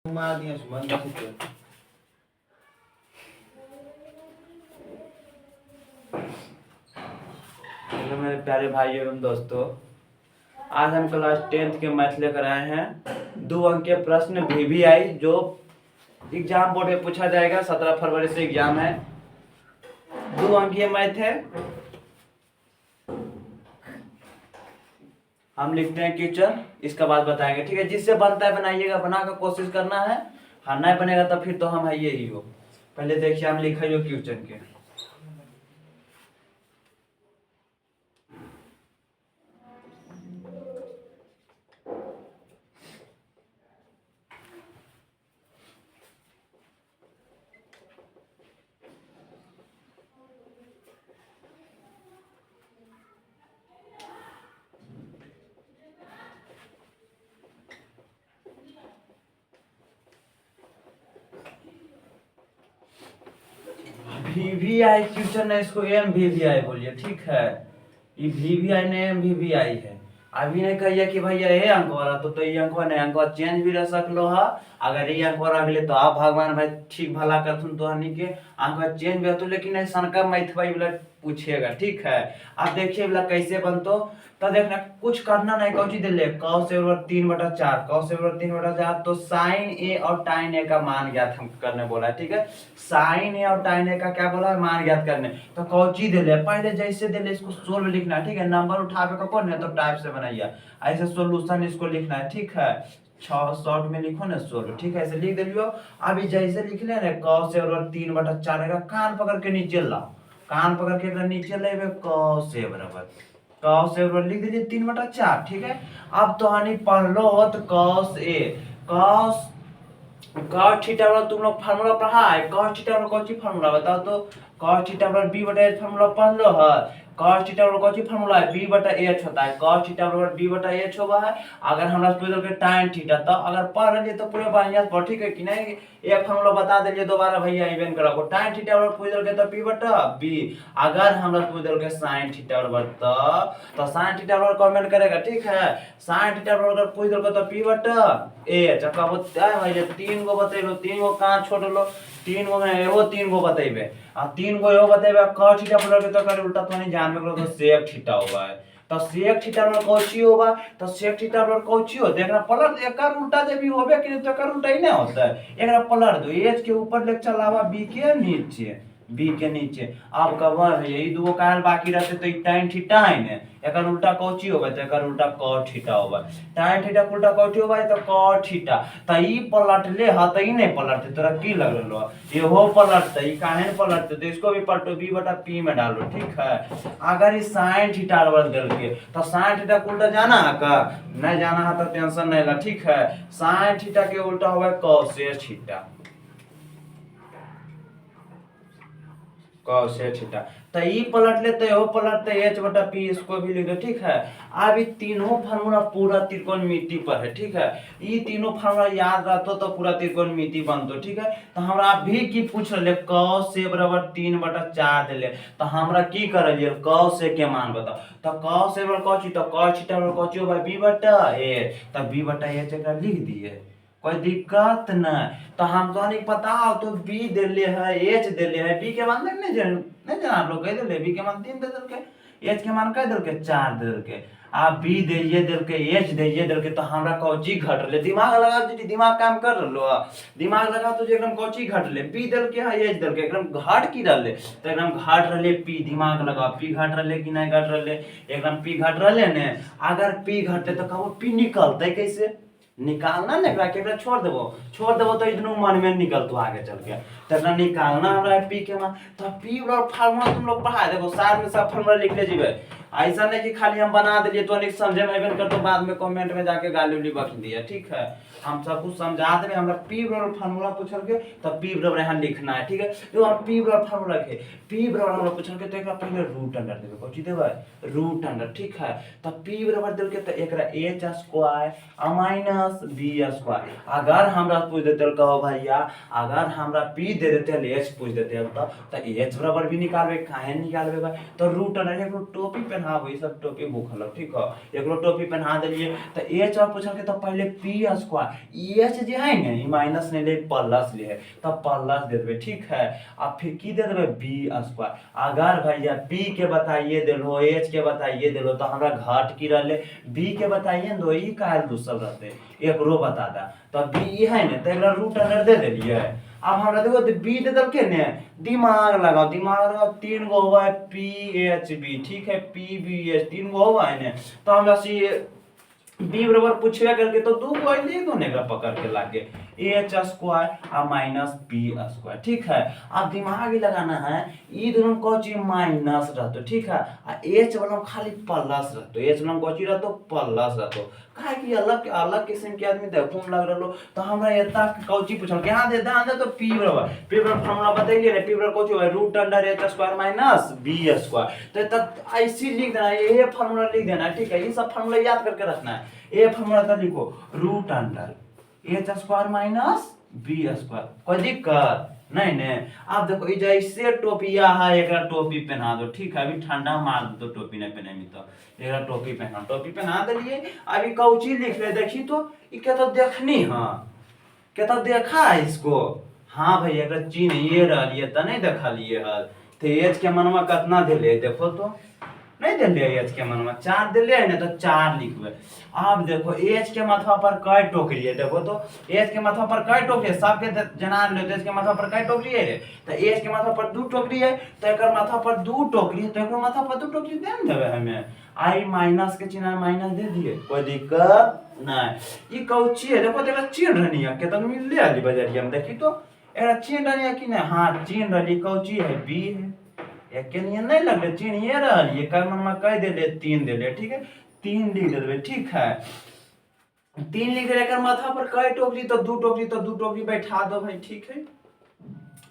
मार दिया सुमन देखिए। हेलो मेरे प्यारे भाई एवं दोस्तों, आज हम क्लास 10th के मैथ लेकर आए हैं। 2 अंक के प्रश्न VVI जो एग्जाम बोर्ड में पूछा जाएगा। 17 फरवरी से एग्जाम है। 2 अंकीय मैथ है। हम लिखते हैं क्वेश्चन, इसका बाद बताएंगे, ठीक है। जिससे बनता है बनाइएगा, बनाकर कोशिश करना है। हाँ नहीं बनेगा तो फिर तो हम है ही हो। पहले देखिए हम लिखे हो क्वेश्चन के। VVI क्वेश्चन है, इसको MVVI बोलिए, ठीक है। ये VVI ने MVVI है। अभी नहीं कहिए कि भैया ये अंक वाला तो ये अंक नहीं, अंक चेंज भी रह सकलो है। अगर ये अंक वाला अगले तो आप भगवान भाई ठीक भला करथुन तो हनी के अंक चेंज भी होतो, लेकिन ऐसा का मैथ भाई वाला पूछिएगा, ठीक है। आप देखिए वाला कैसे बनतो। तो देखना कुछ करना नहीं, कौची दे ले cos से बराबर 3/4, cos से बराबर 3/4 तो sin a और tan a का मान ज्ञात हम करने बोला है, ठीक है। sin a और tan a का क्या बोला है, मान ज्ञात करने। तो कौची दे ले, पहले जैसे दे ले इसको सोल्व लिखना है, ठीक है। नंबर उठावे का कौन है तो टाइप से बनाइए, ऐसे सोल्यूशन इसको लिखना है, ठीक है। 6 शॉर्ट में लिखो ना सोल्व, ठीक है। ऐसे लिख दियो। अभी जैसे लिख ले ना cos से बराबर 3/4 का कान पकड़ के नीचे लाओ, कान पकड़ के अगर नीचे लेबे cos से बराबर लिख दीजिए 3/4, ठीक है। अब तो हानि पढ़ लो तो cos a cos cos theta वाला तुम लोग फार्मूला पढ़ा है। cos थीटा वाला कौन सी फार्मूला बताओ तो। cos थीटा बराबर b/h फार्मूला पढ़ लो है। cos थीटा बराबर कौन सी फार्मूला है, b/h होता है। cos थीटा बराबर b/h होगा है। अगर हमरा से पूछ के tan थीटा तो अगर पढ़ लिए तो पूरे बढ़िया से पढ़, ठीक है कि नहीं। एक फार्मूला बता दिए दोबारा भैया इवेन करो। tan थीटा बराबर पूछ के तो p/b। अगर हमरा से पूछ के sin थीटा बराबर तो sin थीटा बराबर कमेंट करेगा, ठीक है। sin थीटा बराबर पूछ के तो p/a चका भैया 3 गो बतेलो, 3 गो कहां छोड़ लो, 3 गो में एगो 3 गो बतेबे आ 3 गो एगो बतेबे cos थीटा बोल के तो कर उल्टा तो नहीं जान में करो तो sec थीटा होगा है। तो sec थीटा में कौची होगा तो sec थीटा में कौची हो देखना पलट एकर उल्टा जे भी होबे कि तो एकर उल्टा ही नहीं होता है। एकरा पलट दो, h के ऊपर लेके चलावा b के नीचे, b के नीचे। अब कहवा भैया ई दुगो काल बाकी रहते तो tan थीटा है ने, एकर उल्टा कौची होगा तो एकर उल्टा cos थीटा होगा। tan थीटा उल्टा कौची होगा तो cos थीटा। त ई पलट ले ह त ई नहीं पलटते, तोरा की लग रहलो ये हो पलटते, ई काहे न पलटते तो इसको भी पलटो b/p में डालो, ठीक है। अगर ई sin थीटा बदल देल के तो sin थीटा को उल्टा जाना है का नहीं जाना है तो टेंशन नहीं ला, ठीक है। sin थीटा के उल्टा होगा cos थीटा, cos थीटा। तो ई पलट लेते हो पलटते h/p इसको भी लिख दो, ठीक है। अब ये तीनों फार्मूला पूरा त्रिकोणमिति पर है, ठीक है। ये तीनों फार्मूला याद रहतो तो पूरा त्रिकोणमिति बनतो, ठीक है। तो हमरा भी की पूछ ले cos से बराबर 3/4 देले तो हमरा की करलिए cos से के मान बताओ। तो cos से बराबर कौची तो cos थीटा बराबर कौची होगा b/a तो b/h एकरा लिख दिए, कोई दिक्कत नहीं। तो हम तो नहीं पता तो b दे ले है h दे ले है, b के मान नहीं जान आप लोग कह दे b के मान 3 दे दल के, h के मान कह दल के 4 दे दल के। आप b दे ये दल के h दे ये दल के तो हमरा कौची घट ले, दिमाग लगा जी, दिमाग काम कर लो, दिमाग लगा तो एकदम कौची घट ले b दल के है h दल के एकदम घाट की रहले तो एकदम घाट रहले p, दिमाग लगा p घट रहले कि नहीं घट रहले, एकदम p घट रहले ने। अगर p घटते तो कहो p निकलते कैसे, निकालना ने एकरा छोड़ देबो तो इतनो मन में निकल तो आगे चल के तो एकरा निकालना हमरा पी के मान। तो पी वाला फार्मूला तुम लोग पढ़ा देखो, साथ में सब फार्मूला लिख ले जीवे। ऐसा नहीं कि खाली हम बना दिए तो नहीं समझे में कर तो बाद में कमेंट में जाके गाली उली बक दिया, ठीक है। हम सब कुछ समझा देबे। हमरा पी बराबर फार्मूला पूछल के तो पी बराबर यहां लिखना है, ठीक है। जो हम पी बराबर फार्मूला के पी बराबर हमरा पूछल के तो एकरा पहले रूट अंडर देबे, कोची देबे रूट अंडर, ठीक है। तो पी बराबर देल के तो एकरा h² माइनस b²। अगर हमरा पूछ देते कहो भैया अगर हमरा p दे देते h पूछ देते तो h बराबर भी निकालबे, काहे निकालबे भाई तो रूट अंडर एकरो टोपी पहनाबो, ई सब टोपी भूखल, ठीक है। एकरो टोपी पहना देलिए तो h और पूछल के तो पहले p² एच जे है ना ई माइनस नहीं ले प्लस ले है तब प्लस दे देबे ठीक है। अब फिर की दे देबे बी स्क्वायर। अगर भैया पी के बताइए देलो एच के बताइए देलो तो हमरा घट की रहले बी के बताइए न दो ई काहे दूसर रहते एक रो बता दा तो बी है ना तो एकरा रूट अंडर दे देलिए। अब हमरा देखो तो बी दे दल के ने दिमाग लगाओ तीन गो हुआ है पी एच बी ठीक है पी बी एच तीन गो हुआ है ने तो हमरा सी बी बराबर पूछे करके तो दो को ले दो ने पकड़ के लाके एच स्क्वायर और माइनस बी स्क्वायर ठीक है। अब दिमाग ही लगाना है ई दोनों को चीज माइनस रहतो ठीक है आ एच वाला खाली प्लस रहतो एच वाला को चीज रहतो प्लस रहतो काहे कि अलग किस्म के आदमी देखो लग रहलो तो हमरा एता कौची पूछल के हां दे तो पी बराबर फार्मूला बतैलिए रे पी बराबर कोची है root under H square minus B square तो ऐसे लिख देना ये फार्मूला लिख देना ठीक है। ये सब फार्मूला याद करके रखना है। ये फार्मूला तो लिखो root under H square minus B square कोई दिक्कत नहीं ने। अब देखो ये जैसे टोपिया है एक टोपी पहना दो ठीक है। अभी ठंडा मार दो तो टोपी नहीं पहने तो एक टोपी पहना दिलिए। अभी कौची लिख ले देखी तो ये क्या तो देखनी हाँ क्या तो देखा है इसको हाँ भाई अगर चिन्ह ये रहिए तो नहीं देखा लिए हल तो एच के मनवा कितना दिले देखो तो नहीं दिले एच के मनवा 4 दिले है ना तो 4 लिखबे। अब देखो एच के माथा पर कई टोकरी है देखो तो एच के माथा पर कई टोकरी है सबके जना लो एच के माथा पर कई टोकरी है रे तो एच के माथा पर 2 टोकरी है तो एकर माथा पर 2 टोकरी है तो एकर माथा पर 2 टोकरी दे न देबे हमें आई माइनस के चिन्ह माइनस दे दिए कोई दिक्कत नहीं। ये कौची है देखो देखो चिन्ह रहनी है के तो मिल ले आली बाजारिया में देखी तो एरा चिन्ह रहनी है कि नहीं हाँ चिन्ह रहनी कौची है बी है एक के लिए नहीं लग रहे चिन्ह ये रहली है कर मन में कह दे ले 3 दे ले ठीक है 3 लिख देबे ठीक है 3 लिख दे कर माथा पर कई टोकरी तो 2 टोकरी बैठा दो भाई ठीक है।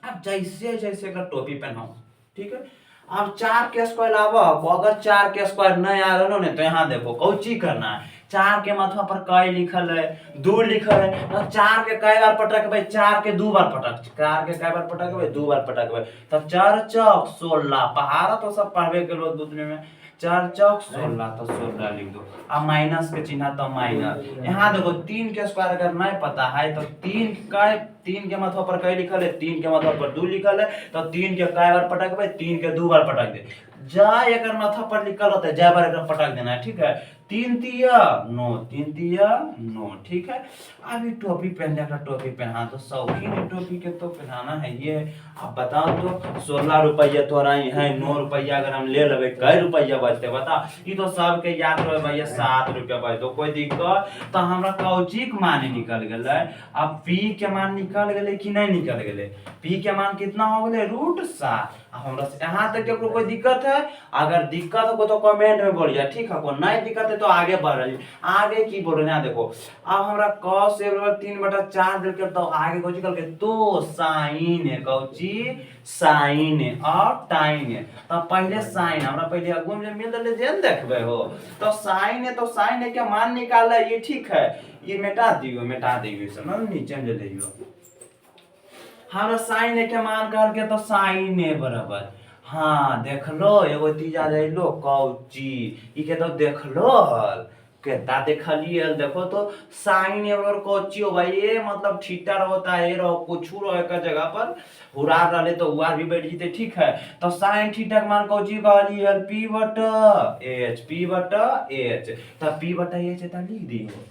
अब जैसे जैसे का टोपी पहनाओ ठीक है। अब 4 के स्क्वायर आवा अगर 4 के स्क्वायर नहीं आ रहा ने तो यहाँ देखो कौची करना है 4 के माथा पर कई लिखल है 2 लिखल है तो 4 के कई बार पटक भाई 4 के 2 बार पटक 4 के कई बार पटक भाई 2 बार पटक भाई तो 4 चौक 16 पहाड़ा तो सब पढ़वे के लोग दूसरे में 4 चौक 16 तो 16 लिख दो। अब माइनस के चिन्ह तो माइनस यहाँ देखो 3 के स्क्वायर अगर नहीं पता है तो 3 के माथा पर कई लिखल है 3 के माथा पर 2 लिखल है तो 3 के कई बार पटक भाई 3 के 2 बार पटक दे जा एक माथा पर लिखल होता है जा बार एक पटक देना है ठीक है 3 तिया 9 ठीक है। अभी टोपी पहनने का टोपी पहना तो शौकीन टोपी के तो पहनाना है ये। अब बताओ तो 16 रुपया तोरा है 9 रुपया अगर हम ले लेवे कई रुपया बचते बता ये तो सबके याद रहे भैया 7 रुपया बच तो कोई दिक्कत तो हमरा कौची के मान निकल गए। अब पी के मान निकल गए कि नहीं निकल गए पी के मान कितना हो गए √7। हमरा यहाँ तक के कोई दिक्कत है अगर दिक्कत हो तो कमेंट में बोलिए ठीक है कोई नहीं दिक्कत है तो आगे बढ़ रही आगे की बोल रहे हैं देखो। अब हमरा cos 3/4 दिल के तो आगे कौची कल के तो साइन है कौची साइन है और टाइन है तो पहले साइन हमरा पहले अगुम में मिल दले जेन देखबे हो तो साइन है के मान निकाल ये ठीक है ये मिटा दियो समझ नीचे में ले लियो हमरा साइन है के मान करके तो साइन है बराबर हाँ देख लो एगो तीजा ले लो कौची ई के तो देख लो हल केता देखलिए देखो तो साइन और कौची हो भाई ये मतलब थीटा होता है रो कुछ रो एक जगह पर हुरा रहले तो हुआ भी बैठ जीते ठीक है तो साइन थीटा के मान कौची कहली है p/h तो p/h त लिख दियो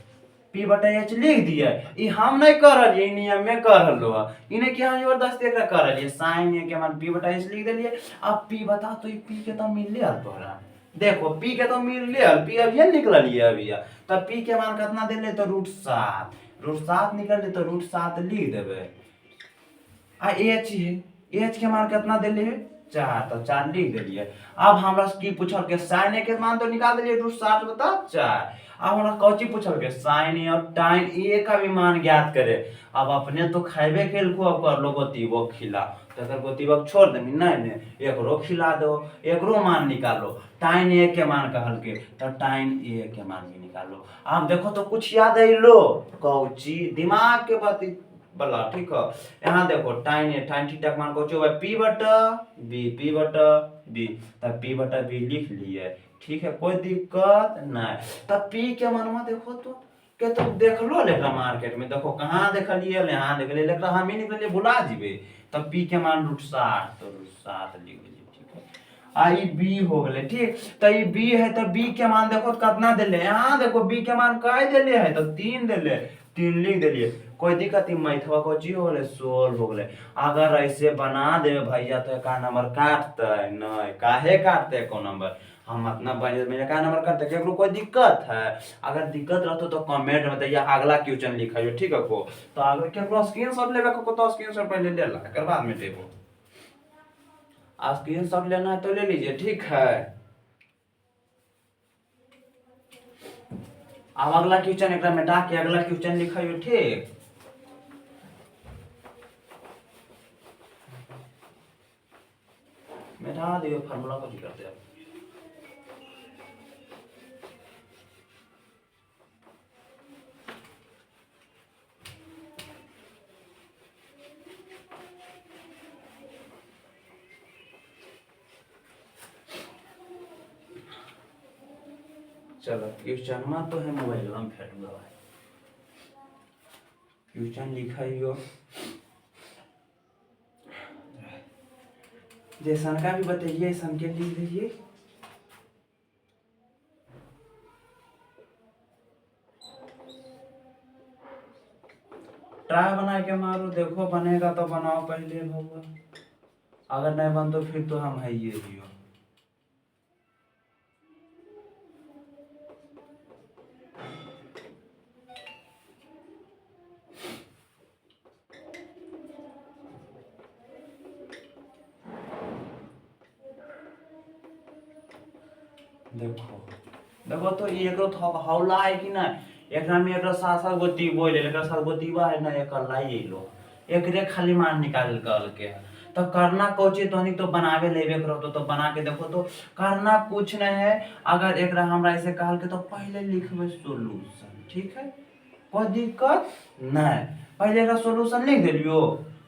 p/h लिख दिया ई हम नहीं कर रही नियम में कर लो इन्हें क्या जबरदस्ती एकरा कर रही साइन के मान p/h लिख देलिए। अब p बता तो p के तो मिल ले तोरा देखो p के तो मिल ले p अब ये निकललिए अभी तब p के मान कितना देले तो √7 निकल ले तो √7 लिख देबे। आ h है h के मान कितना देले 4 तो 4 लिख देलिए। अब हमरा की पूछल के साइन के मान तो निकाल देलिए √7 बता 4। अब हमरा कौची पूछल के साइन और टाइन ए का भी मान ज्ञात करे। अब अपने तो खाइबे खेल को कर लो गोतीबो खिला तो अगर गोतीबो छोड़ दे नहीं एकरो खिला दो एकरो मान निकालो टाइन ए के मान कहल के तो टाइन ए के मान भी निकालो। अब देखो तो कुछ याद है लो कौची दिमाग के बात बला ठीक है। यहाँ देखो टाइन थीटा के मान कौची होगा p/b तब p/b लिख लिए ठीक है कोई दिक्कत नहीं। तब p के मान में देखो तो के तो देख लो लेकरा मार्केट में देखो कहाँ देखलिए यहाँ देखलिए लेकरा हम ही निकलिए भुला जीबे। तब पी के मान √60 तो √60 लिख लीजिए ठीक है। आई बी हो गए ठीक। तो ये बी है तो बी के मान देखो तो कितना दिले यहाँ देखो बी के मान कई दिले है तो 3 दिले 3 लिख दिलिए कोई दिक्कत नहीं मैथवा को ची हो गए सोल्व हो गए। अगर ऐसे बना दे भैया तो का नंबर काटते नहीं काहे काटते को नंबर हम अपना मेरे का नंबर करते केकरो कोई दिक्कत है। अगर दिक्कत रहतो तो कमेंट में बताइए अगला क्वेश्चन लिखाइयो ठीक है को। तो अगर केकरो स्क्रीनशॉट लेबे को तो स्क्रीनशॉट पहले ले ला कर बाद में देबो। आप स्क्रीनशॉट लेना है तो ले लीजिए ठीक है। अब अगला क्वेश्चन एक मिटा के अगला क्वेश्चन लिखाइयो ठीक। मिटा दियो फार्मूला को करते हैं। चलो क्वेश्चन में तो है मोबाइल में फेंक दो क्वेश्चन लिखाइयो जैसन का भी बताइए ऐसा के लिख दीजिए। ट्राई बना के मारो देखो बनेगा तो बनाओ पहले भगवान अगर नहीं बन तो फिर तो हम है ये दियो। देखो देखो तो एक हौला है कि ना एक में एक सात गो तीबो ले एक सात गो तीबा है ना एक लाई लो एक खाली मान निकाल के तो करना कोची तो नहीं तो बनावे लेवे करो तो बना के देखो तो करना कुछ नहीं है। अगर एक हमरा ऐसे कहल के तो पहले लिखबे सॉल्यूशन ठीक है कोई दिक्कत नहीं पहले एक सॉल्यूशन लिख दिलियो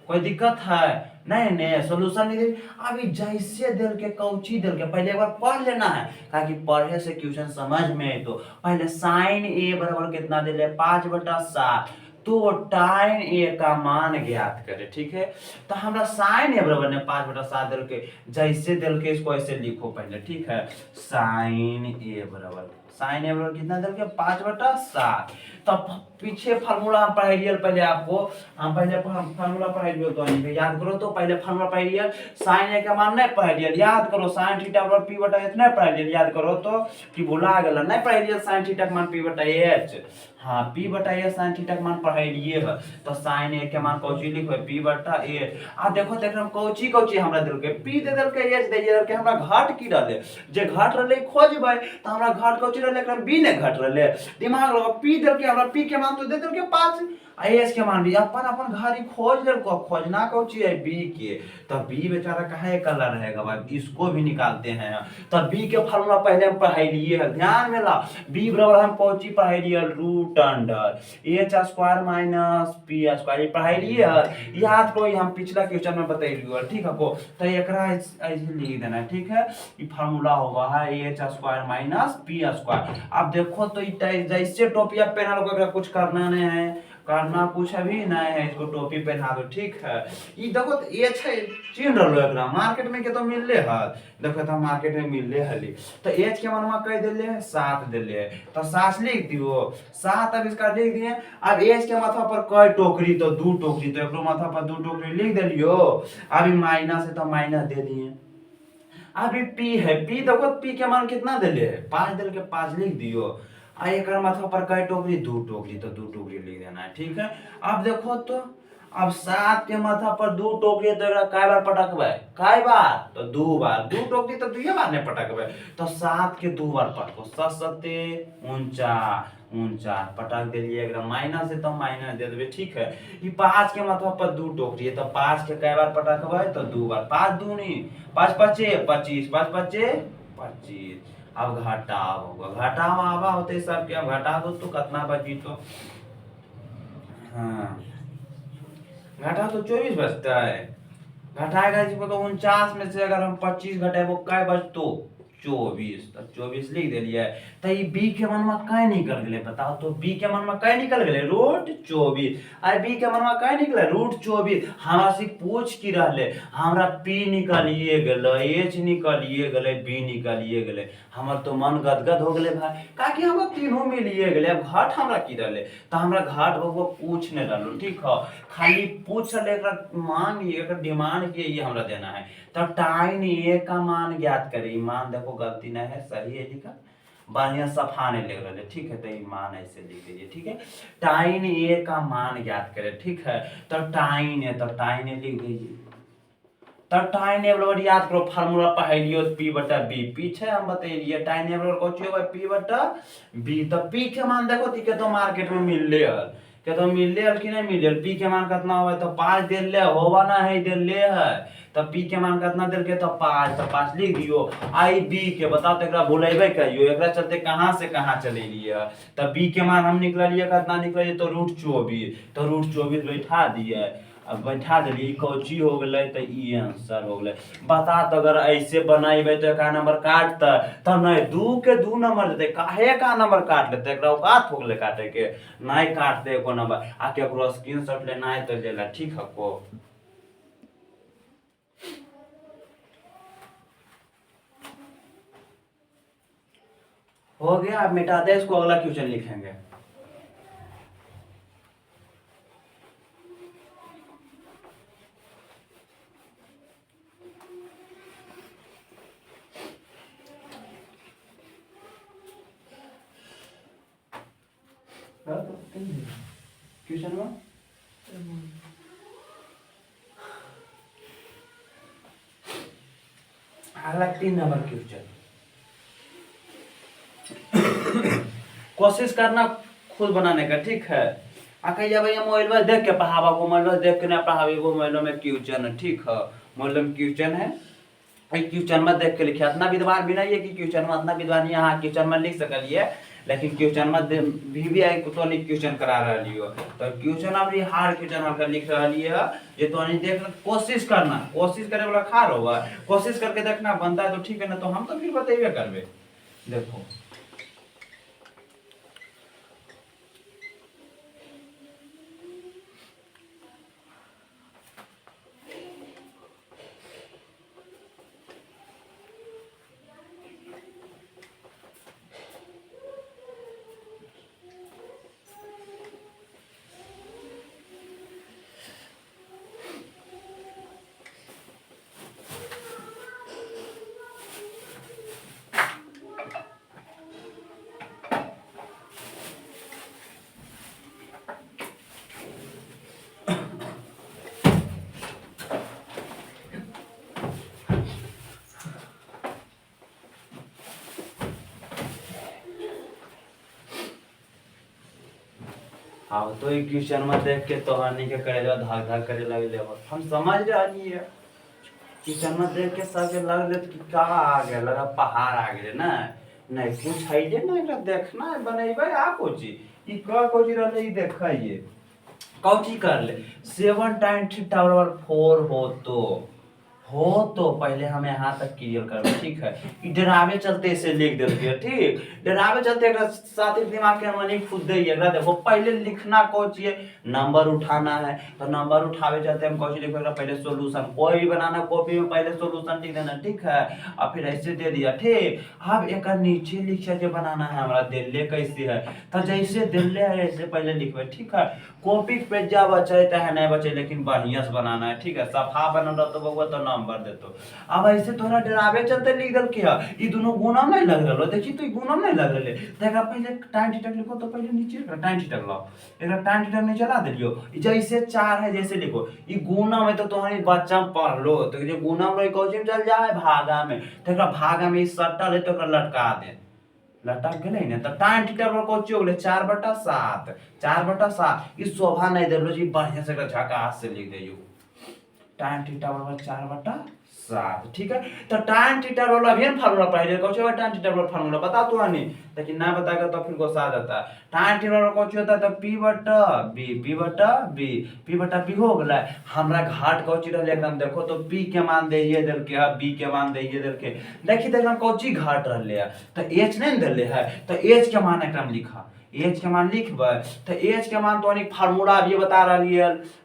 कोई दिक्कत है नहीं नहीं सॉल्यूशन लिख दिलिए। अभी जैसे दिल के कौची दिल के पहले एक बार पढ़ लेना है ताकि पढ़े से क्वेश्चन समझ में आए। तो पहले साइन ए बराबर कितना दिले 5/7 तो टाइन ए का मान ज्ञात करे ठीक है। तो हमरा साइन ए बराबर ने 5/7 दिल के जैसे दिल के इसको ऐसे लिखो पहले ठीक है। साइन ए बराबर कितना दिल के 5/7 तब पीछे फार्मूला हम पढ़ाई लिया पहले आपको हम पहले फार्मूला पढ़ाई लिया तो याद करो तो पहले फार्मूला पढ़ाई लिया साइन ए का मान नहीं पढ़ाई लिया याद करो साइन थीटा बराबर p/h नहीं पढ़ाई लिया याद करो तो कि भुला गेल नहीं पढ़ाई लिया साइन थीटा का मान p/h हाँ p/h साइन थीटा का मान पढ़ाई लिए है। तो साइन ए के मान कौची लिखो p/a आ देखो देख हम कौची हमरा दिल के p दे दिल के h दे दिल के हमरा घाट की रहले जे घाट रहले खोजबै तो हमरा घाट कौची रहले एकरा b ने घाट रहले दिमाग लगा p दिल के हमरा p के मान तो दे दिल के 5 एस के मान भी अपन घारी खोज दिल को खोजना कौची है b के। तो b बेचारा काहे कलर रहेगा भाई इसको भी निकालते हैं। तो b के फार्मूला पहले हम पढ़ाई लिए है ध्यान में ला b बराबर हम कौची पढ़ाई लिए h² - p² ये पढ़ाई लिए है याद करो हम पिछला क्वेश्चन में बतैलियो ठीक है को। तो एकरा ऐसे लिख देना है ठीक है। ये फार्मूला होगा है h² - p²। अब देखो तो जैसे टोपिया पहना लो एकरा कुछ करना नहीं है करना कुछ अभी नहीं है इसको टोपी पहना दो ठीक है। ये देखो तो ये छै चिन्ह रहलो एकरा मार्केट में के तो मिलले है देखो तो मार्केट में मिलले हली। तो h के मानमा कह देले 7 देले तो 7 लिख दियो 7 अब इसका लिख दिए। अब h के माथा पर कई टोकरी तो 2 टोकरी तो एकरो माथा पर 2 टोकरी लिख देलियो। अभी माइनस है तो माइनस दे दिए। अभी p है p देखो p के मान कितना देले है 5 देल के 5 लिख दियो। आ एक माथा पर कई टोकरी 2 टोकरी तो 2 टोकरी लिख देना है ठीक है। अब देखो तो अब 7 के माथा पर 2 टोकरी तो एकरा कई बार पटकबै कई बार तो 2 बार 2 टोकरी तो 2 बार ने पटकबै तो 7 के 2 बार पटको 7 7 49 पटक दिलिए एकरा माइनस है तो माइनस दे देबे ठीक है। ई 5 के माथा पर 2 टोकरी है तो 5 के कई बार पटकबै तो 2 बार 5 दूनी 5 5 25 5 5 25। अब घटाव होगा घटाव आवा होते सब के अब घटा दो तो कितना बची तो हाँ घटा तो 24 बचता है घटाएगा इसको तो 49 में से अगर हम 25 घटाएबो काय बचतो 24 तो 24 लिख दिलिए। तो ये बी के मन में कहीं निकल गए बताओ तो, बी के मन में कहीं निकल गए √24। आई बी के मन में कहीं निकले √24। हमरा से पूछ की रहले, हमरा पी निकालिए गेले, एच निकालिए गेले, बी निकालिए गेले। हमर तो मन गदगद हो गए भाई, काकि हम तीनों मिलिए गेले। अब घाट हमरा की रहले तो हमरा घाट वो पूछने रहलो, ठीक है। खाली पूछ ले, मांग एक डिमांड के ये हमरा देना है। तो टाइन ए का मान ज्ञात करी। मान देखो गलती नहीं है, सही है लिखा, बढ़िया सफा नहीं लिख रहे, ठीक है। तो ये मान ऐसे लिख दीजिए, ठीक है। टाइन ए का मान ज्ञात करे, ठीक है। तो टाइन है, तो टाइन ए लिख दीजिए। तो टाइन ए बराबर याद करो फार्मूला पहलियो पी बटा बी, पीछे हम बताइए टाइन ए बराबर कौन होगा पी बटा बी। तो पी के मान देखो ती के तो मार्केट में मिल ले के तो मिल ले कि नहीं मिल ले। पी के मान कितना होगा तो 5 दे ले होगा ना है, दे ले है। तो पी के मान कितना दे के तो 5, तो 5 लिख दियो। आई बी के बताओ तो एकरा भूलेबे कहियो, एकरा चलते कहां से कहां चले लिए। तो बी के मान हम निकल लिए कितना निकल तो √24। तो √24 बैठा दिए। अब बैठा दिली कौची हो गए तो ई आंसर हो गए। बता तो अगर ऐसे बनाइबे तो का नंबर काटता तो नहीं, 2 के 2 नंबर देते, काहे का नंबर काट लेते, एकरा औकात हो गए काटे के, नहीं काटते एको नंबर। आ केकरो स्क्रीनशॉट लेना है तो लेला, ठीक है को। हो गया, अब मिटा दे इसको, अगला क्वेश्चन लिखेंगे। क्वेश्चन में अगला 3 नंबर क्वेश्चन। कोशिश करना खुद बनाने का, ठीक है। कहिए भैया मोबाइल में देख के पढ़ावा को, मोबाइल में देख के ना पढ़ावे को, मोबाइल में क्वेश्चन है, ठीक है। मोबाइल में क्वेश्चन है, क्वेश्चन में देख के लिखिए। इतना विद्वान भी नहीं है कि क्वेश्चन में इतना विद्वान यहाँ क्वेश्चन में लिख सकलिए, लेकिन क्वेश्चन में भी आई तो नहीं क्वेश्चन करा रही हो। तो क्वेश्चन अब हार्ड क्वेश्चन हल्का लिख रही है, ये तो नहीं देख कोशिश करना, कोशिश करे वाला खार होगा। कोशिश करके देखना बनता है तो ठीक है, ना तो हम तो फिर बताइए करबे। देखो अब तो क्वेश्चन में देख के तो हानि के करे जो धाक धाक करे लगे, हम समझ रही है। क्वेश्चन में देख के सबके लग रहे कि का आ गया, लगा पहाड़ आ गए ना। नहीं कुछ है जे ना, एकरा देखना है बनेबे आ कोची ई का कोची रहले ई देखइए कौची कर ले। 7 टाइम थीटा बराबर 4 हो तो पहले हमें यहाँ तक क्लियर करना, ठीक है। डरावे चलते इसे लिख देते हैं, ठीक। डरावे चलते साथ ही दिमाग के मनी खुद दे देखो पहले लिखना कौन चाहिए, नंबर उठाना है। तो नंबर उठावे चलते हम कौन लिखेगा पहले सोल्यूशन, कोई भी बनाना कॉपी में पहले सोल्यूशन लिख देना, ठीक है। और फिर ऐसे दे दिया, ठीक। अब एक नीचे लिख के बनाना है हमारा दिल्ली कैसे है, तो जैसे दिल्ली है ऐसे पहले लिखवे, ठीक है। कॉपी पे जा बचे चाहे नहीं बचे, लेकिन बढ़िया से बनाना है, ठीक है। सफा बनल रहता बउआ तो नंबर देतो। अब ऐसे थोड़ा डरावे चलते लिख दल किया, ई दोनों गुणम नहीं लग रहलो, देखी तो ई गुणम नहीं लग रहले। तो एकरा पहले टाइम थीटा लिखो, तो पहले नीचे टाइम थीटा लाओ, एकरा टाइम थीटा नीचे ला दियो। जैसे 4 है जैसे लिखो, ई गुणम है तो तुम्हारी बच्चा पढ़ लो, तो ये गुणम रो कौन चल जाए भागा में, तो एकरा भागा में ई सट्टा ले तो एकरा लटका दे, लटक गए ना। तो टाइम थीटा पर कौन हो गए 4/7, 4/7। ई शोभा नहीं देलो जी, बढ़िया से झकास से लिख दियो। tan थीटा बराबर 4/7। ठीक है, तो tan थीटा वाला भी फार्मूला पढ़े कौन सा tan थीटा वाला फार्मूला बता तू आनी, लेकिन ना बताएगा तो फिर गुस्सा आ जाता है। tan थीटा वाला कौन होता है तो p/b हो गला। हमरा घाट कौन रहले एकदम देखो तो p के मान देइए देल के है, b के मान देइए देल के, देखी त एकदम कौन घाट रहले है तो h नहीं देले है, तो h के मान एकदम लिखा, एच के मान लिखबै तो एच के मान तो अनेक फार्मूला अभी बता रही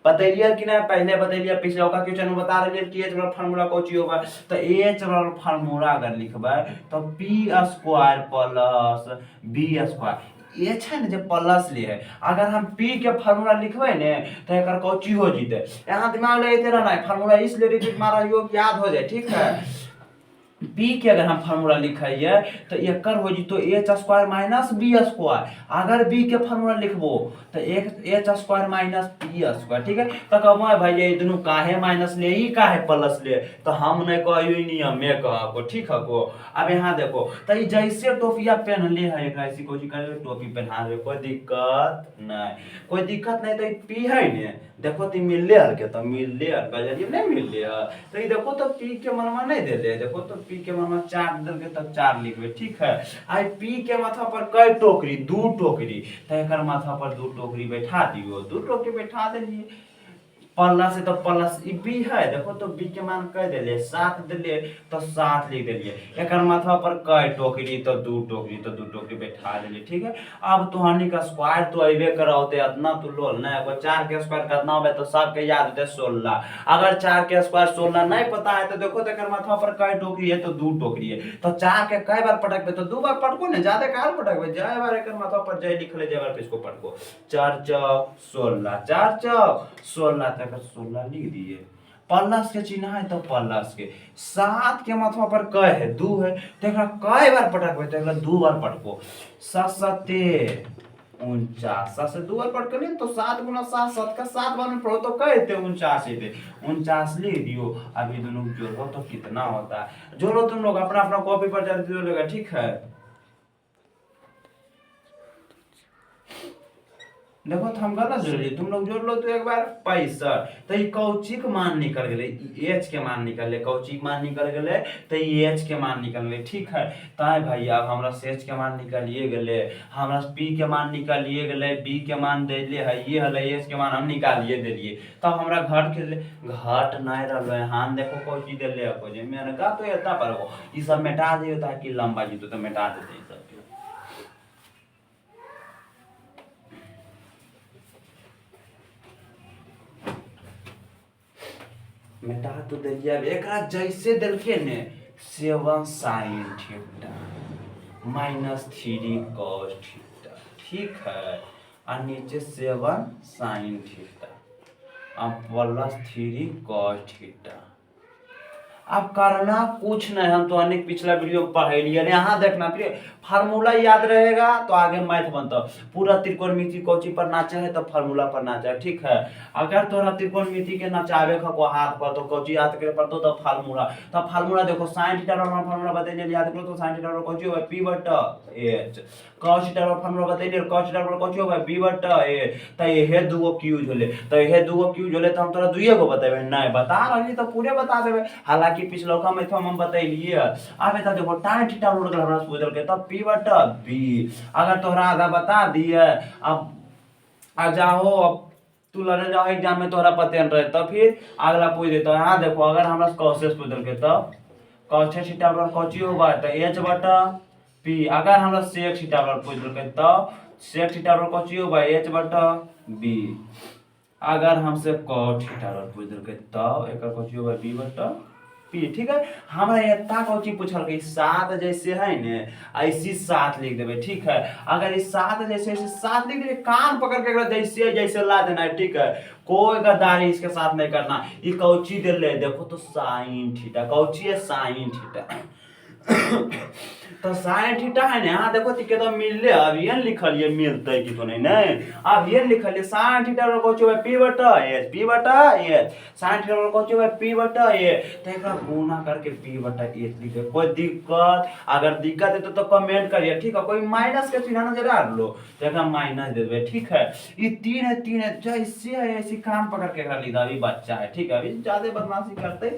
बतैलिए कि नहीं, पहले बतैलिए पिछले का क्वेश्चन में बता रही कि एच वाला फार्मूला कौन होगा, तो एच वाला फार्मूला अगर लिखबै तो p² प्लस b², एच है ना जब प्लस ले है, अगर हम p के फार्मूला लिखबै ने तो एक कौची हो जीते, यहाँ दिमाग लगाते रहना है फार्मूला इसलिए रिपीट मारा याद हो जाए। ठीक है, p के अगर हम फार्मूला लिखाइए तो एकर हो जी तो h² माइनस b², अगर b के फार्मूला लिखबो तो h² माइनस p²। ठीक है, तो कहबो भाई ये दोनों काहे माइनस ले ही काहे प्लस ले, तो हम नहीं कहियो नियम में कहबो। ठीक है को, अब यहाँ देखो तो ये जैसे टोपिया पहन ले है एकरा ऐसी कोशिश करे टोपी पहना दे, कोई दिक्कत नहीं, कोई दिक्कत नहीं। तो p है ने देखो तो मिल ले हर के, तो मिल ले हर बजरिए नहीं मिल ले, तो ये देखो तो p के मनवा नहीं दे ले, देखो तो p के मनवा 4 दे के तब 4 लिखबे। ठीक है, आई p के माथा पर कई टोकरी, 2 टोकरी, तो एकर माथा पर 2 टोकरी बैठा दियो, 2 टोकरी बैठा देलिए, प्लस है तो प्लस ई बी है, देखो तो बी के मान कह दिले 7 दिले तो 7 लिख दिलिए, एकर माथा पर कई टोकरी तो 2 टोकरी, तो 2 टोकरी बैठा दिलिए। ठीक है, अब तुहानी का स्क्वायर तो अइबे कराओते इतना तो लोल ना, एगो 4 के स्क्वायर कितना होबे तो सबके याद होते 16, अगर 4 के स्क्वायर 16 नहीं पता है तो देखो तो एकर माथा पर कई टोकरी है तो 2 टोकरी है, तो 4 के कई बार पटकबे तो 2 बार पटको ना, ज्यादा काहे पटकबे, जय बार एकर माथा पर जय लिख ले, जय बार पे इसको पटको, 4 चौक 16, 4 चौक 16, 16 लिख दिए, प्लस के चिन्ह है तो प्लस के, 7 के माथवा पर क है 2 है, तो एकरा कई बार पटकबे तो एकरा 2 बार पटको, 7 7 49, 7 से 2 बार पटकले तो 7 गुना 7, 7 का 7 बार में पढ़ो तो कहते 49 थे, 49 लिख दियो। अभी दोनों जोड़ो तो कितना होता है, जोड़ो तुम लोग अपना अपना कॉपी पर जल्दी जोड़ेगा। ठीक है, देखो तो हम गलत जोड़ लिए, तुम लोग जोड़ लो तो एक बार 65, तो ये कौचिक मान निकल गए, एच के मान निकल गए, कौचिक मान निकल गए तो ये एच के मान निकल गए। ठीक है, ताए भाई अब हमरा एच के मान निकालिए गए, हमरा पी के मान निकालिए गए, बी के मान दे ले है, ये हले एच के मान हम निकालिए दिलिए, तब हमरा घट के घट नहीं रहा, हां देखो कौची दे ले को जे मैंने कहा तो एता पर ये सब मिटा दियो ताकि लंबा जी तो मिटा देते सब। मिटा तो दिलिए, अब एकरा जैसे दिलके ने 7 sin theta minus 3 cos theta. ठीक है, और नीचे 7 sin थीटा अब प्लस 3 cos थीटा। अब करना कुछ नहीं, हम तो अनेक पिछला वीडियो पढ़े लिए, यहाँ देखना फिर फार्मूला याद रहेगा तो आगे मैथ बनता, पूरा त्रिकोणमिति कोची पर ना चाहे तो फार्मूला पर ना चाहे। ठीक है, अगर तोरा त्रिकोणमिति के ना चाहे को हाथ पर तो कोची याद करे पड़तो तो फार्मूला, तो फार्मूला देखो sin थीटा वाला फार्मूला बता याद करो तो sin थीटा वाला कोची होगा p/h, cos थीटा वाला फार्मूला बता cos थीटा वाला कोची होगा b/a, तो ये दूगो क्यूज होले, तो ये दूगो क्यूज होले तो हम तोरा दुइये गो बताबे नहीं बता रही तो पूरे बता देबे, हालांकि पिछलौका में हम बतैलिए। अब एता देखो tan थीटा रोड के हमरा पूछल के तब p/b, अगर तोहरा आधा बता दिए, अब आ जाओ अब तू लड़े जाओ एग्जाम में तोहरा पते न रहे तो फिर अगला पूछ देता है। यहाँ देखो अगर हमरा कॉसेस पूछल के तब cos थीटा बराबर कोची होगा तो h/p, अगर हमरा sec थीटा बराबर पूछल के तब sec थीटा बराबर कोची होगा h/b, अगर हमसे cot थीटा बराबर पूछल के तब एकर कोची होगा b/p। ठीक है, हमरा इतना कोची पूछल के 7 जैसे है ने ऐसी 7 लिख देबे। ठीक है, अगर इस 7 जैसे 7 लिख देबे, कान पकड़ के जैसे जैसे ला देना है। ठीक है, कोई गद्दारी इसके साथ नहीं करना। ये कौची दे ले देखो तो sin थीटा, कौची है sin थीटा, तो साइन थीटा है ना, यहाँ देखो ती तो मिलले अब ये लिखल ये मिलते कि तो नहीं नहीं, अब ये लिखल ये साइन थीटा रो कोचो है p बटा h साइन थीटा रो कोचो है p बटा a, तो एकरा गुणा करके p बटा h लिखे। कोई दिक्कत, अगर दिक्कत है तो कमेंट करिए, ठीक है। कोई माइनस के चिन्ह ना जरा लो तो एकरा माइनस दे देबे, ठीक है। ये 3 है जैसे है ऐसी कान पकड़ के एकरा लीदा, अभी बच्चा है, ठीक है, अभी ज्यादा बदमाशी करते।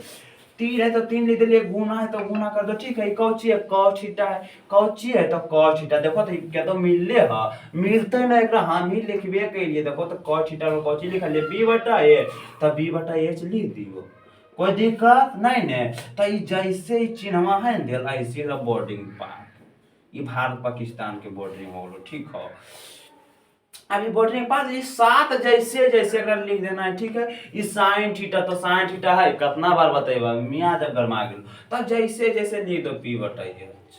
3 है तो 3 लिख दिए, गुना है तो गुना कर दो, ठीक है। कौची है cos थीटा है, कौची है तो cos थीटा, देखो तो क्या तो मिलले ह मिलते ना एकरा हम ही लिखबे के लिए, देखो तो cos थीटा को कौची लिखल है b बटा a, तो b बटा h लिख दियो, कोई दिक्कत नहीं ने। तो ई जैसे ही चिन्हवा है न देल ऐसे द बोर्डिंग पार्ट, ई भारत पाकिस्तान के बोर्डिंग होलो, ठीक हो। अभी बोर्डिंग पास ये 7 जैसे जैसे अगर लिख देना है, ठीक है। ये साइन थीटा, तो साइन थीटा है कितना बार बताइबा मियां जब गरमा गेल, तो जैसे जैसे लिख दो p बटा h।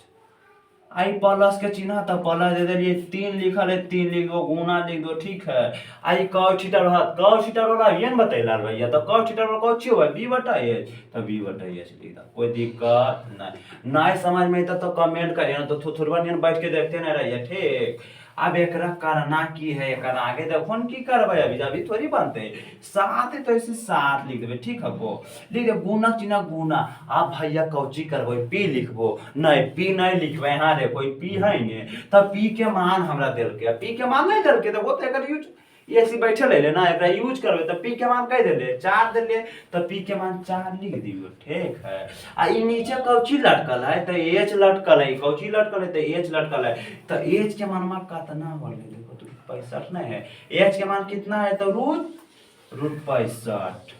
आई प्लस के चिन्ह तो प्लस दे दिए, 3 लिखल है 3 लिख दो, गुना लिख दो, ठीक है। आई cos थीटा रहा, cos थीटा वाला ये न बतैला भैया, तो cos थीटा वाला कौन चीज है b बटा h, तो b बटा h लिख दो, कोई दिक्कत नहीं। नहीं समझ में तो कमेंट करिए ना, तो थोड़ा दिन बैठ के देखते ना रहिए, ठीक। अब एकरा करना की है, एकरा आगे देखो न की करबे, अभी अभी थोड़ी बनते 7 है तो ऐसे 7 लिख देबे, ठीक है। को लिख दे गुना चिन्ह गुना, आप भैया कौची करबो p लिखबो, नहीं p नहीं लिखबे, यहाँ देखो p है ने, तब p के मान हमरा देल के, p के मान नहीं देल के, देखो तो एकर यूज ये ऐसे बैठल है ना, एकरा यूज करबे तो p के मान कह देले 4 देले, तो p के मान 4 लिख दियो, ठीक है। आ ई नीचे कौची लटकल है, तो h लटकल है, कौची लटकल है तो h लटकल है, तो h के मान कितना होले, देखो तो 65 नहीं है, h के मान कितना है तो रूट 65।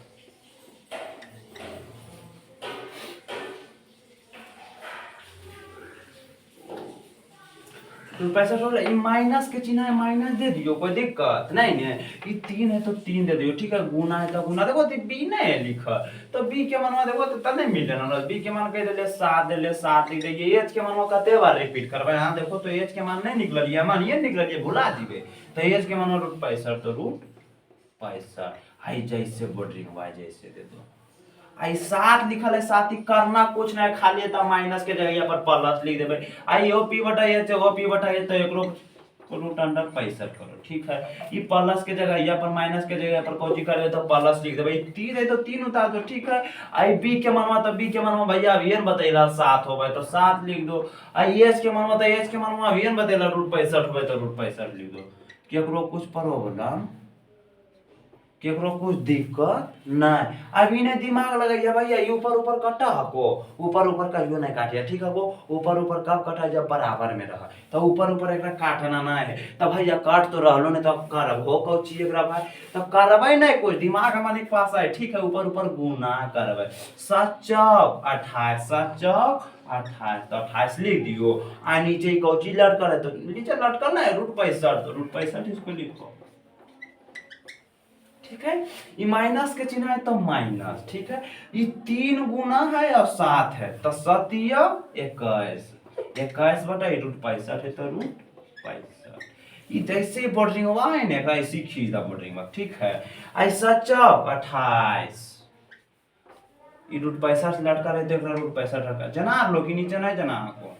तो 65 हो गया, माइनस के चिन्ह है माइनस दे दियो, कोई दिक्कत नहीं ने। ये 3 है तो 3 दे दियो, ठीक है। गुना है तो गुना, देखो तो b नहीं है लिखा, तो b के मान देखो तो तने मिले ना, b के मान कह देले 7 देले 7 लिख दे। h के मान कते बार रिपीट करबे, हां देखो तो h के मान नहीं निकलल ये, मान ये निकलल ये, भुला दिबे। तो h के मान √65, तो √65 हाई जैसे बॉर्डरिंग y जैसे दे दो। आई 7 लिखल है, 7 ही करना कुछ नहीं, खाली तो माइनस के जगह पर प्लस लिख देबे। आई ओ p बटा h, ओ p बटा h, तो एकरो √65 करो, ठीक है। ये प्लस के जगह या पर माइनस के जगह पर कोची करे तो प्लस लिख देबे। 3 है तो 3 उतार दो, ठीक है। आई b के मान तो b के मान भैया अब ये बतैला 7 होबे तो 7 लिख दो। आई h के मान तो h के मान अब ये बतैला √65 होबे तो √65 लिख दो। केकरो कुछ प्रॉब्लम, केकरो कुछ दिक्कत नहीं। अभी ने दिमाग लगाइए भैया, ये ऊपर ऊपर कटा हको, ऊपर ऊपर कहियो नहीं काटिया, ठीक है। वो ऊपर ऊपर कब कटा जब बराबर में रहा, तो ऊपर ऊपर एकरा काटना ना है, तो भैया काट तो रहलो नहीं, तो करब हो कौची एकरा भाई, तो करबे नहीं कुछ, दिमाग हमारे पास है, ठीक है। ऊपर ऊपर गुना करबे, 7 चौक 28, 7 चौक 28, तो 28 लिख दियो। आ नीचे कौची लटकल है, तो नीचे लटकल ना है √65, तो √65 इसको लिखो, ठीक है। ये माइनस के चिन्ह है तो माइनस, ठीक है। ये 3 गुना है और 7 है, तो 7 21, 21 बटा √65 है, तो √65। ये जैसे बॉर्डरिंग हुआ है ना, ऐसे खींच दा बॉर्डरिंग, ठीक है। ऐसा चौक 28, ये √65 लटका रहे तो √65 रखा, जना लो कि नीचे नहीं जना को,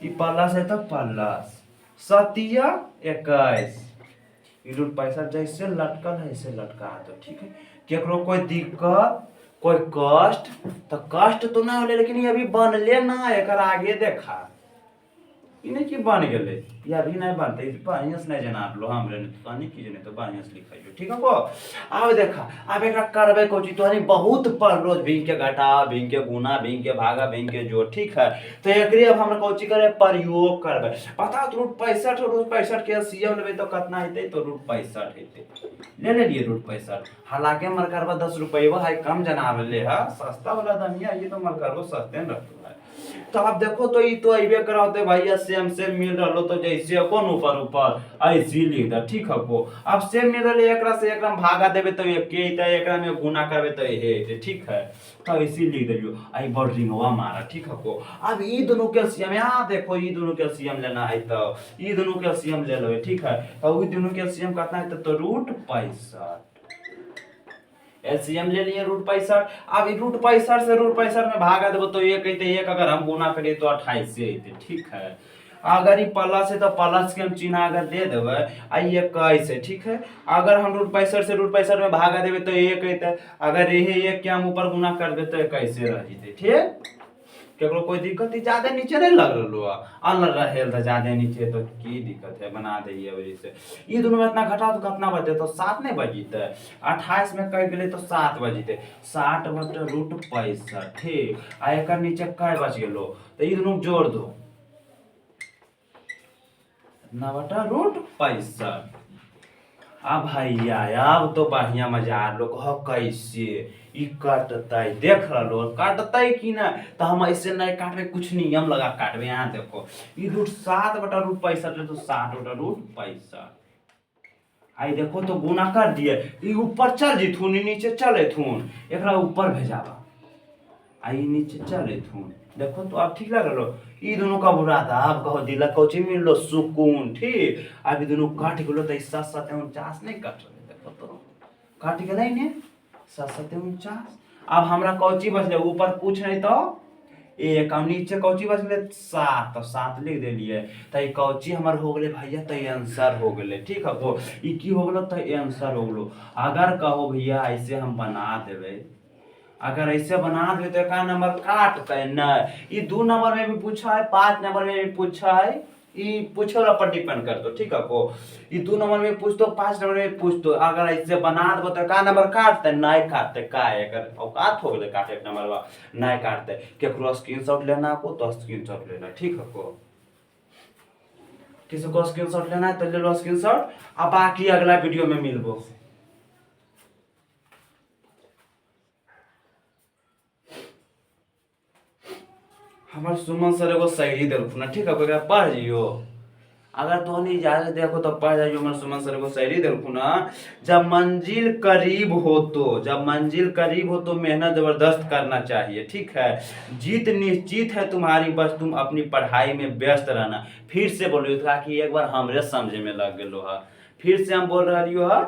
ये प्लस है तो प्लस 7 21, √65 जैसे लटकल है ऐसे लटका दो, ठीक है। केकरो कोई दिक्कत कोई कष्ट, तो कष्ट तो ना होले, लेकिन ये अभी बनले ना, एकर आगे देखा इने की बन गेले, ये अभी नहीं बनते, बायस नहीं जना लो हमरे ने तो नहीं की जने, तो बायस लिखाइयो, ठीक है। को अब देखा, अब एकरा करबे कोची, तो नहीं बहुत पर रोज भिंग के घटा, भिंग के गुना, भिंग के भागा, भिंग के जोड़, ठीक है। तो एकरे अब हमरा कोची करे प्रयोग करबे, पता तो √65 के सीएम लेबे तो कितना हेते, तो √65 हेते, ले लिए √65। हालांकि हमर करबा 10 रुपया है, कम जना ले है, सस्ता वाला दामिया, ये तो हमर करबो सस्ते न रखो है। तो आप देखो तो ये तो अइबे कराते भैया, सेम मिल रहा, तो जैसे कौन ऊपर ऊपर ऐसे लिख दा, ठीक है। को अब सेम मिल रहा, एकरा से एकरा भागा देबे तो एक के त एकरा में गुना करबे तो हे, ठीक है। तो ऐसे लिख दियो, आई बॉर्डरिंग हुआ मारा, ठीक है। को अब ई दोनों कैल्शियम, यहां देखो ई दोनों कैल्शियम लेना है, तो ई दोनों कैल्शियम ले लो, ठीक है। और ई दोनों कैल्शियम कितना है, तो √65, एलसीएम ले लिए √65। अब √65 से √65 में भागा देबो तो एक कहते एक, अगर हम गुना करिए तो 28 से अइते, ठीक है। अगर ये प्लस है तो प्लस के हम चिन्ह अगर दे देवे आ 21 है, ठीक है। अगर हम √65 से √65 में भागा देवे तो एक अइते, अगर यही एक के हम ऊपर गुना कर दे तो 21 रह जइते, ठीक। केकरो कोई दिक्कत ही ज्यादा नीचे नहीं लग रहा अल्लाह रहेल तो ज्यादा नीचे तो की दिक्कत है, बना दिए वजह से। ये दोनों में इतना घटा तो कितना बचे, तो 7 नहीं बजीते। 28 में कह गए तो 7 बजीते, 60 बटे √65, ठीक। आ एक नीचे कई बच गेलो तो ये दोनों जोड़ दो, ना बटा √65। अब भैया अब तो बढ़िया मजा लोग हो कैसे ई काटतै, देख रहो काटतै कि ना। तो हम ऐसे नहीं काटबे, कुछ नियम लगा काटबे। यहाँ देखो ई √7 बटा √65 तो 60 बटा √65। आई देखो तो गुना कर दिए, ई ऊपर चल जीथुन, ई नीचे चले थुन, एकरा ऊपर भेजाबा, आई नीचे चले थुन। देखो तो अब ठीक लग रहा ई दोनों का बुरा था। अब कहो दिला कोची मिल लो सुकून, ठीक। अब दोनों काट गेलो तो 7 नहीं काट रहे, देखो तो काट गए ने 7 अब हमरा कौची बचले ऊपर कुछ नहीं तो एक, हम नीचे कौची बचले 7, तो 7 लिख देलिए तो ई कौची हमर हो गले भैया, तो आंसर हो गले, ठीक है। तो ई की हो गलो, तो आंसर हो गलो। अगर कहो भैया ऐसे हम बना देवे, अगर ऐसे बना दे तो का नंबर काटते न। ये 2 नंबर में भी पूछा है, 5 नंबर में भी पूछा है, ये पूछे वाला पर डिपेंड कर दो, ठीक है। को ये 2 नंबर में पूछ दो, 5 नंबर में पूछ दो। अगर ऐसे बना दो तो का नंबर काटते नहीं काटते, का अगर औकात हो गए काटे नंबर नहीं काटते। केकरो स्क्रीनशॉट लेना को तो स्क्रीनशॉट लेना, ठीक है। को किसी को स्क्रीनशॉट लेना है तो ले लो स्क्रीनशॉट। अब बाकी अगला वीडियो में मिलबो। हमार सुमन सर एगो शायरी देलखुन, ठीक है, कोई पढ़ जियो। अगर तो नहीं इजाजत देखो तो पढ़ जाइयो। हमारे सुमन सर एगो शायरी देलखुन, जब मंजिल करीब हो तो, जब मंजिल करीब हो तो मेहनत जबरदस्त करना चाहिए, ठीक है। जीत निश्चित है तुम्हारी, बस तुम अपनी पढ़ाई में व्यस्त रहना। फिर से बोलियो ताकि एक बार हमरे समझे में लग गेलो है। फिर से हम बोल रही है,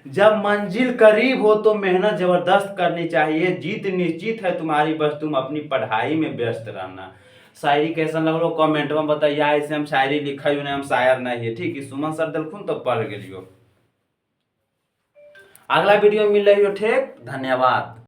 जब मंजिल करीब हो तो मेहनत जबरदस्त करनी चाहिए, जीत निश्चित है तुम्हारी, बस तुम अपनी पढ़ाई में व्यस्त रहना। शायरी कैसा लगलो कमेंट में बताइए। ऐसे हम शायरी लिखा नहीं, हम शायर नहीं है, ठीक है। सुमन सर दिलखुन तो पढ़ गेलियो। अगला वीडियो मिल रही हो, ठीक। धन्यवाद।